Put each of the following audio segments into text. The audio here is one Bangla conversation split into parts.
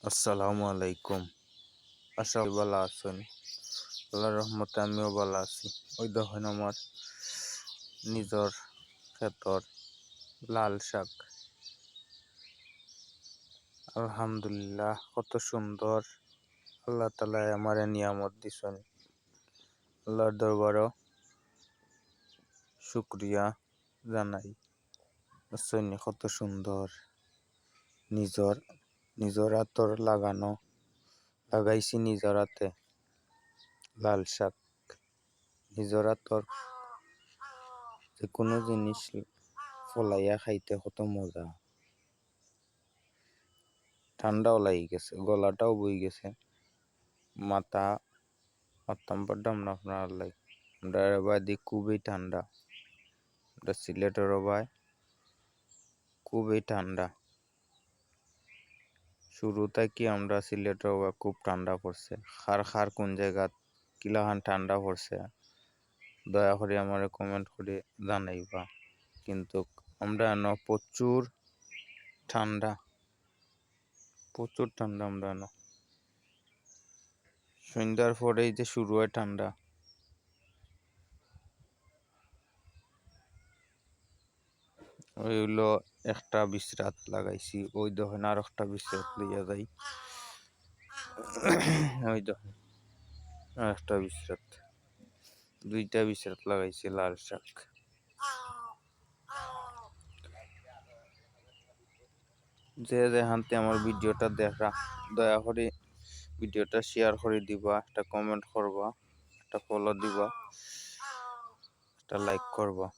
আসসালামু আলাইকুম। আশা করি ভালো আছেন। আল্লাহর রহমতে আমিও ভালো আছি। ওই দেখেন আমার নিজের ক্ষেতর লাল শাক। আলহামদুলিল্লাহ, কত সুন্দর আল্লাহ তাআলা আমারে নিয়ামত দিছেন। আল্লাহর দরবারও শুকরিয়া জানাই। বুঝছেন কত সুন্দর নিজের হাতর লাগাইছি নিজের হাতে লাল শাক। নিজের হাতর যে কোনো জিনিস ফলাইয়া খাইতে কত মজা। ঠান্ডাও লাগি গেছে, গলাটাও বই গেছে, মাথা মারতাম পারতাম না আপনার লাই। আমরা বাদি খুবই ঠান্ডা, আমরা সিলেটের ভাই খুবই ঠান্ডা। শুরু থেকে আমরা সিলেটের খুব ঠান্ডা পড়ছে। খার খার কোন জায়গা কিলাখান ঠান্ডা পড়ছে দয়া করে আমার কমেন্ট করে জানাইবা। কিন্তু আমরা প্রচুর ঠান্ডা, প্রচুর ঠান্ডা। আমরা সন্ধ্যার পরেই যে শুরু হয় ঠান্ডা। ওই হইলো একটা বিশ্রাত লাগাইছি, ওই দেখেন আর একটা বিশ্রাত লইয়া যাই। ওই দেখেন আর একটা বিশ্রাত, দুইটা বিশ্রাত লাগাইছি লাল শাক। যে যেখানতে আমার ভিডিওটা দেখা দয়া করে ভিডিওটা শেয়ার করে দিবা, একটা কমেন্ট করবা, একটা ফলো দিবা, একটা লাইক করবা,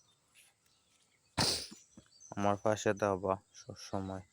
আমার পাশে দাওবা সব সময়।